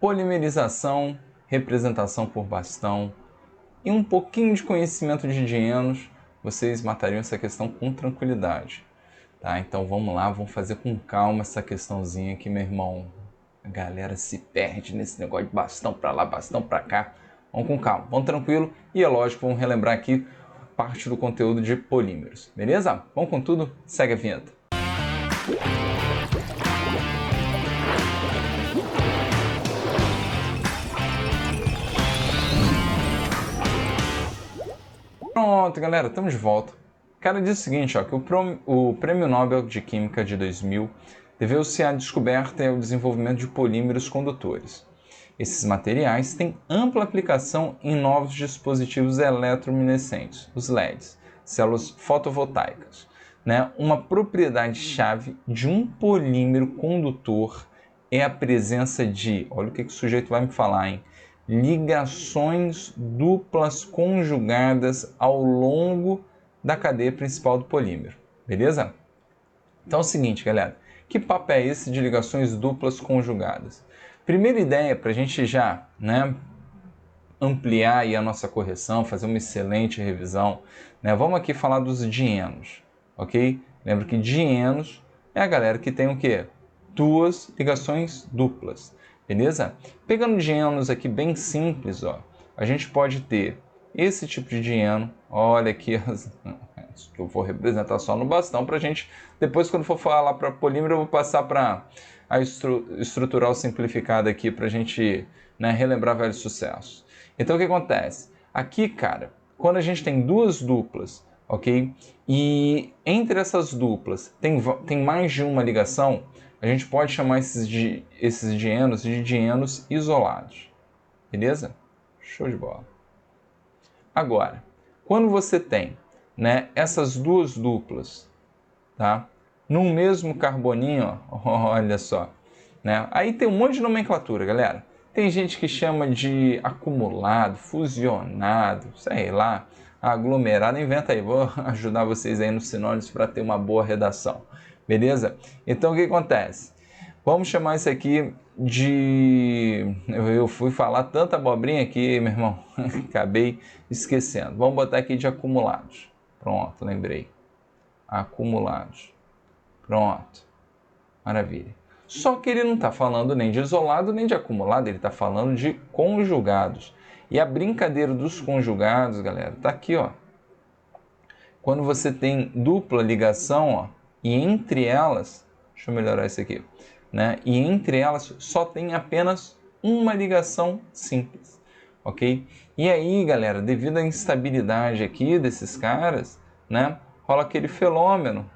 polimerização, representação por bastão e um pouquinho de conhecimento de dienos, vocês matariam essa questão com tranquilidade. Tá? Então vamos lá, vamos fazer com calma essa questãozinha aqui, meu irmão. A galera se perde nesse negócio de bastão para lá, bastão para cá. Vamos com calma, vamos tranquilo e é lógico, vamos relembrar aqui parte do conteúdo de polímeros, beleza? Vamos com tudo, segue a vinheta. Pronto, galera, estamos de volta. O cara diz o seguinte, ó, que o Prêmio Nobel de Química de 2000 deveu-se à descoberta e ao desenvolvimento de polímeros condutores. Esses materiais têm ampla aplicação em novos dispositivos eletrominescentes, os LEDs, células fotovoltaicas. Né? Uma propriedade-chave de um polímero condutor é a presença de, olha o que o sujeito vai me falar, hein? Ligações duplas conjugadas ao longo da cadeia principal do polímero, beleza? Então é o seguinte, galera, que papo é esse de ligações duplas conjugadas? Primeira ideia para a gente já ampliar aí a nossa correção, fazer uma excelente revisão, né? Vamos aqui falar dos dienos, ok? Lembra que dienos é a galera que tem o quê? Duas ligações duplas. Beleza? Pegando dienos aqui bem simples, ó, a gente pode ter esse tipo de dieno, olha aqui, que eu vou representar só no bastão para a gente, depois quando for falar para polímero eu vou passar para a estrutural simplificada aqui para a gente relembrar velhos sucessos. Então o que acontece? Aqui, cara, quando a gente tem duas duplas, ok? E entre essas duplas tem mais de uma ligação, a gente pode chamar esses dienos de dienos isolados. Beleza? Show de bola. Agora, quando você tem essas duas duplas, tá? Num mesmo carboninho, ó, olha só. Né? Aí tem um monte de nomenclatura, galera. Tem gente que chama de acumulado, fusionado, sei lá, aglomerado. Inventa aí, vou ajudar vocês aí nos sinônimos para ter uma boa redação. Beleza? Então o que acontece? Vamos chamar isso aqui de... Eu fui falar tanta abobrinha aqui, meu irmão, acabei esquecendo. Vamos botar aqui de acumulados. Pronto, lembrei. Acumulados. Pronto. Maravilha. Só que ele não está falando nem de isolado nem de acumulado, ele está falando de conjugados. E a brincadeira dos conjugados, galera, está aqui, ó. Quando você tem dupla ligação, ó, e entre elas, deixa eu melhorar isso aqui, né? E entre elas só tem apenas uma ligação simples, ok? E aí, galera, devido à instabilidade aqui desses caras, né? Rola aquele fenômeno,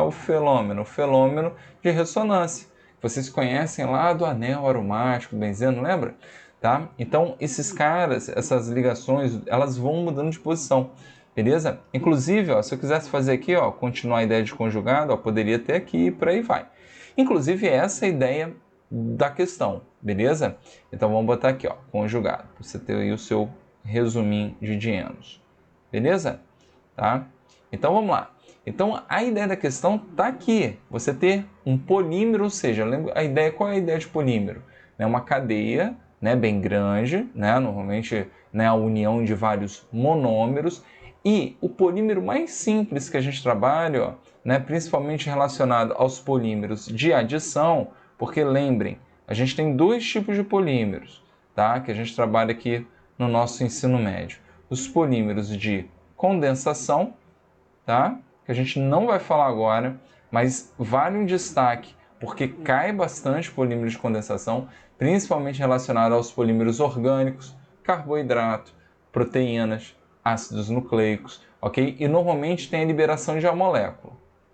o fenômeno de ressonância. Vocês conhecem lá do anel aromático, benzeno, lembra? Tá? Então, esses caras, essas ligações, elas vão mudando de posição. Beleza? Inclusive, ó, se eu quisesse fazer aqui, ó, continuar a ideia de conjugado, ó, poderia ter aqui e por aí vai. Inclusive, essa é a ideia da questão, beleza? Então, vamos botar aqui, ó, conjugado, para você ter aí o seu resuminho de dienos. Beleza? Tá? Então, vamos lá. Então, a ideia da questão está aqui. Você ter um polímero, ou seja, qual é a ideia de polímero? Uma cadeia bem grande, normalmente a união de vários monômeros. E o polímero mais simples que a gente trabalha, principalmente relacionado aos polímeros de adição, porque lembrem, a gente tem dois tipos de polímeros, tá? Que a gente trabalha aqui no nosso ensino médio. Os polímeros de condensação, tá? Que a gente não vai falar agora, mas vale um destaque, porque cai bastante polímero de condensação, principalmente relacionado aos polímeros orgânicos, carboidrato, proteínas, ácidos nucleicos, ok? E normalmente tem a liberação de uma molécula.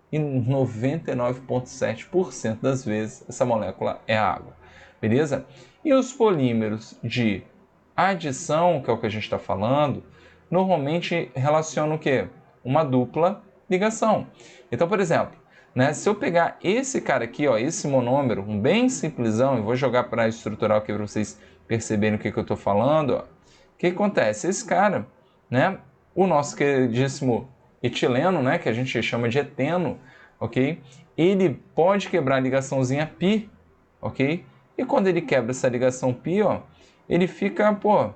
E 99,7% das vezes essa molécula é a água, beleza? E os polímeros de adição, que é o que a gente está falando, normalmente relacionam o quê? Uma dupla ligação. Então, por exemplo, se eu pegar esse cara aqui, ó, esse monômero, um bem simplesão, e vou jogar para a estrutural aqui para vocês perceberem o que eu estou falando, ó, o que acontece? Esse cara, o nosso queridíssimo etileno, que a gente chama de eteno, ok? Ele pode quebrar a ligaçãozinha pi, ok? E quando ele quebra essa ligação π, ó, ele fica, pô,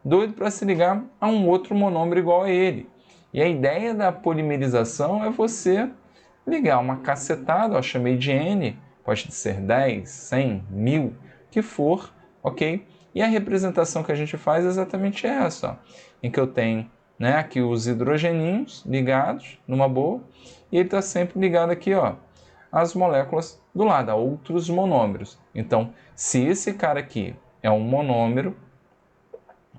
doido para se ligar a um outro monômero igual a ele. E a ideia da polimerização é você ligar uma cacetada, ó, chamei de N, pode ser 10, 100, 1000, que for, ok? E a representação que a gente faz é exatamente essa, ó, em que eu tenho, né, aqui os hidrogeninhos ligados numa boa, e ele está sempre ligado aqui, ó, às moléculas do lado, a outros monômeros. Então, se esse cara aqui é um monômero,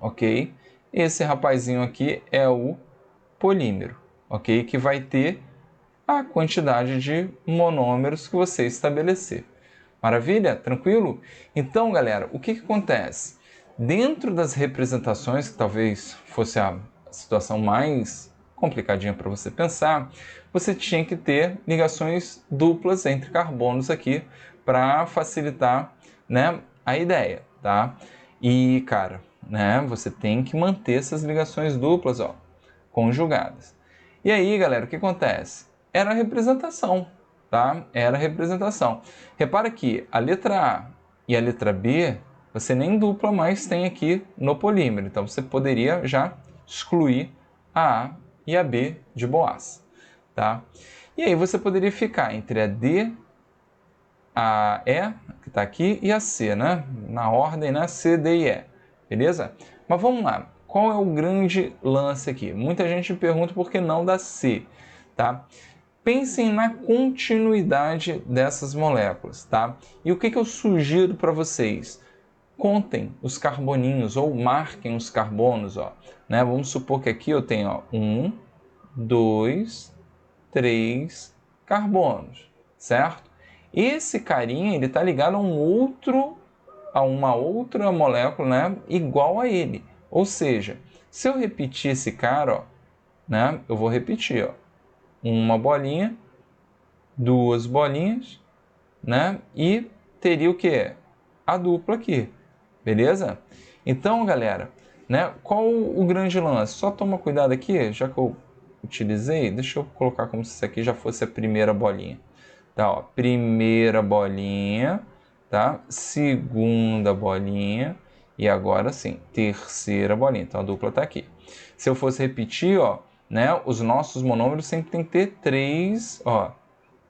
ok? Esse rapazinho aqui é o polímero, ok? Que vai ter a quantidade de monômeros que você estabelecer. Maravilha? Tranquilo? Então, galera, o que acontece? Dentro das representações, que talvez fosse a situação mais complicadinha para você pensar, você tinha que ter ligações duplas entre carbonos aqui para facilitar, né, a ideia, tá? E, cara, né, você tem que manter essas ligações duplas, ó, conjugadas. E aí, galera, o que acontece? Era a representação, tá? Era a representação. Repara que a letra A e a letra B, você nem dupla mais tem aqui no polímero. Então, você poderia já excluir a A e a B de boas, tá? E aí você poderia ficar entre a D, a E, que está aqui, e a C, né? Na ordem, né? C, D e E, beleza? Mas vamos lá. Qual é o grande lance aqui? Muita gente pergunta por que não da C, tá? Pensem na continuidade dessas moléculas, tá? E o que eu sugiro para vocês? Contem os carboninhos ou marquem os carbonos, ó, né? Vamos supor que aqui eu tenho, ó, 1, 2, 3 carbonos, certo? Esse carinha, ele está ligado a uma outra molécula, né, igual a ele. Ou seja, se eu repetir esse cara, ó, né, eu vou repetir, ó, uma bolinha, duas bolinhas, né, e teria o que? A dupla aqui, beleza? Então, galera, né, qual o grande lance? Só toma cuidado aqui, já que eu utilizei, deixa eu colocar como se isso aqui já fosse a primeira bolinha. Tá, ó, primeira bolinha, tá? Segunda bolinha e agora sim, terceira bolinha. Então a dupla tá aqui. Se eu fosse repetir, ó, né, os nossos monômeros sempre tem que ter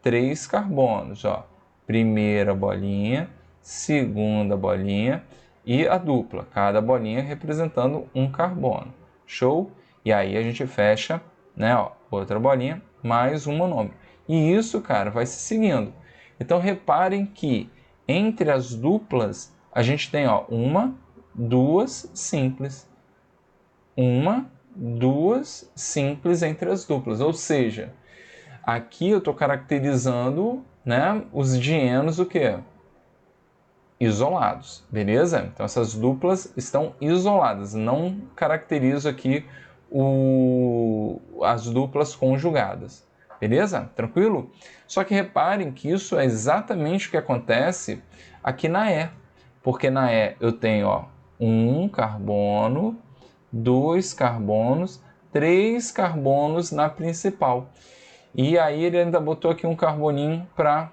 três carbonos, ó. Primeira bolinha, segunda bolinha e a dupla, cada bolinha representando um carbono. Show? E aí a gente fecha, né, ó, outra bolinha, mais um monômero. E isso, cara, vai se seguindo. Então reparem que entre as duplas a gente tem, ó, uma, duas simples. Uma, duas simples entre as duplas. Ou seja, aqui eu estou caracterizando, né, os dienos o quê? Isolados, beleza? Então essas duplas estão isoladas, não caracterizo aqui as duplas conjugadas, beleza? Tranquilo? Só que reparem que isso é exatamente o que acontece aqui na E, porque na E eu tenho, ó, um carbono, dois carbonos, três carbonos na principal. E aí ele ainda botou aqui um carboninho para,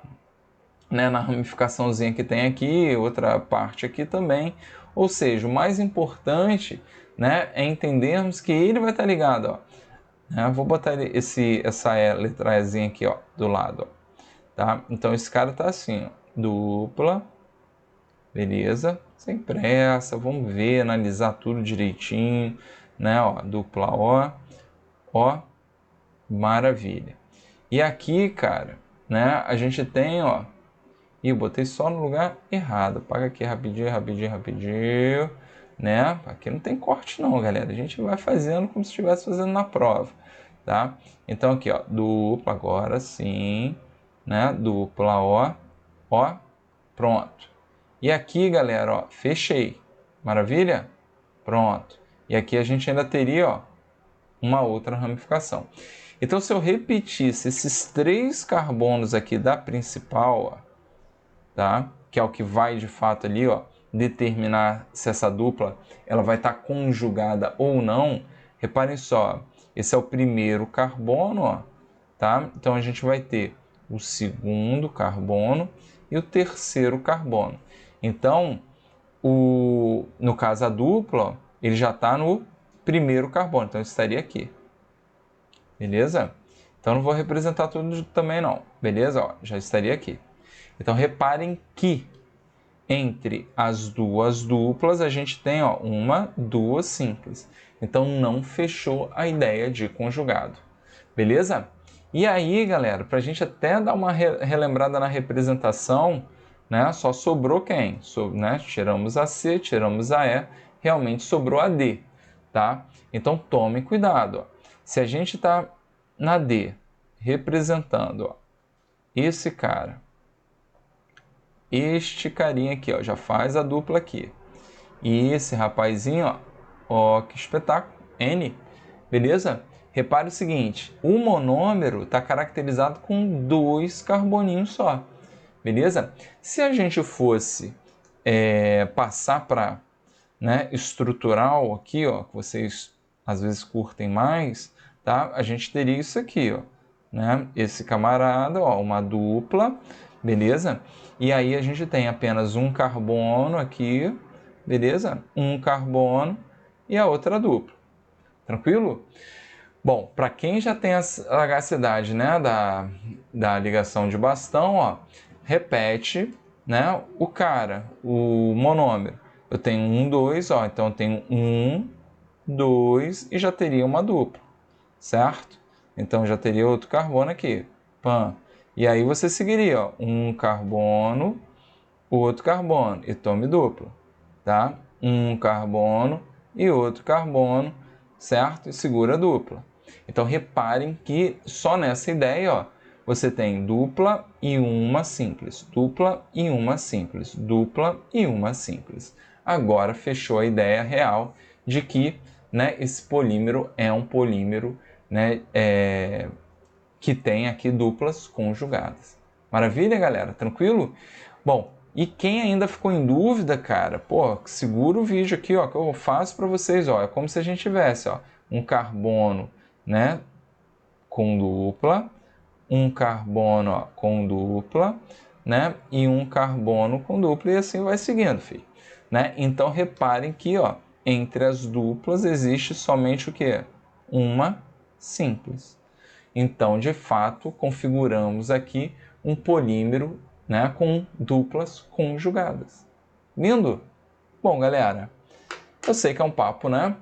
né, na ramificaçãozinha que tem aqui, outra parte aqui também. Ou seja, o mais importante, né, é entendermos que ele vai estar ligado, ó. Vou botar essa letra Ezinha aqui, ó, do lado, ó, tá? Então esse cara tá assim, ó, dupla, beleza? Sem pressa, vamos ver, analisar tudo direitinho, né? Ó, dupla ó, maravilha. E aqui, cara, né, a gente tem, ó, e eu botei só no lugar errado. Paga aqui rapidinho, né? Aqui não tem corte não, galera. A gente vai fazendo como se estivesse fazendo na prova, tá? Então aqui, ó, dupla agora sim, né? Dupla ó, pronto. E aqui, galera, ó, fechei. Maravilha? Pronto. E aqui a gente ainda teria, ó, uma outra ramificação. Então, se eu repetisse esses três carbonos aqui da principal, ó, tá? Que é o que vai de fato ali, ó, determinar se essa dupla ela vai estar conjugada ou não. Reparem só, esse é o primeiro carbono, ó, tá? Então a gente vai ter o segundo carbono e o terceiro carbono. Então, no caso a dupla, ó, ele já está no primeiro carbono, então estaria aqui. Beleza? Então não vou representar tudo também não, beleza? Ó, já estaria aqui. Então reparem que entre as duas duplas a gente tem ó, uma, duas simples. Então não fechou a ideia de conjugado. Beleza? E aí, galera, para a gente até dar uma relembrada na representação, né, só sobrou quem? Né, tiramos a C, tiramos a E, realmente sobrou a D. Tá? Então tome cuidado. Ó. Se a gente está na D representando ó, esse cara, este carinha aqui, ó, já faz a dupla aqui. E esse rapazinho, ó, que espetáculo, N, beleza? Repare o seguinte, o monômero está caracterizado com 2 carboninhos só, beleza? Se a gente fosse passar para né, estrutural aqui, ó, que vocês às vezes curtem mais, tá? A gente teria isso aqui, ó, né? Esse camarada, ó, uma dupla, beleza? E aí a gente tem apenas um carbono aqui, beleza? Um carbono e a outra dupla. Tranquilo? Bom, para quem já tem a sagacidade, né, da ligação de bastão, ó, repete, né, o monômero. Eu tenho 1, 2, ó, então eu tenho 1, 2 e já teria uma dupla, certo? Então já teria outro carbono aqui, pam. E aí você seguiria, ó, um carbono, outro carbono e tome dupla, tá? Um carbono e outro carbono, certo? E segura a dupla. Então reparem que só nessa ideia, ó, você tem dupla e uma simples, dupla e uma simples, dupla e uma simples. Agora fechou a ideia real de que né, esse polímero é um polímero né, que tem aqui duplas conjugadas. Maravilha, galera? Tranquilo? Bom, e quem ainda ficou em dúvida, cara, pô, segura o vídeo aqui, ó, que eu faço para vocês, ó, é como se a gente tivesse, ó, um carbono, né, com dupla, um carbono ó, com dupla, né, e um carbono com dupla e assim vai seguindo, filho, né? Então reparem que, ó, entre as duplas existe somente o quê? Uma simples. Então, de fato, configuramos aqui um polímero, né, com duplas conjugadas. Lindo? Bom, galera, eu sei que é um papo, né?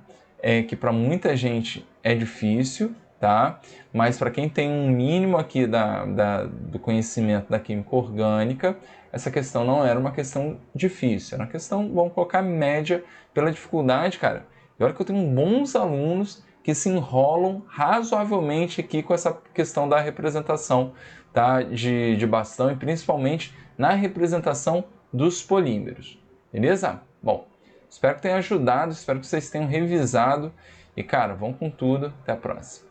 Que para muita gente é difícil, tá? Mas para quem tem um mínimo aqui do conhecimento da química orgânica, essa questão não era uma questão difícil. Era uma questão, vamos colocar média pela dificuldade, cara. E olha que eu tenho bons alunos que se enrolam razoavelmente aqui com essa questão da representação, tá? de bastão e principalmente na representação dos polímeros. Beleza? Bom, espero que tenha ajudado, espero que vocês tenham revisado. E, cara, vão com tudo. Até a próxima.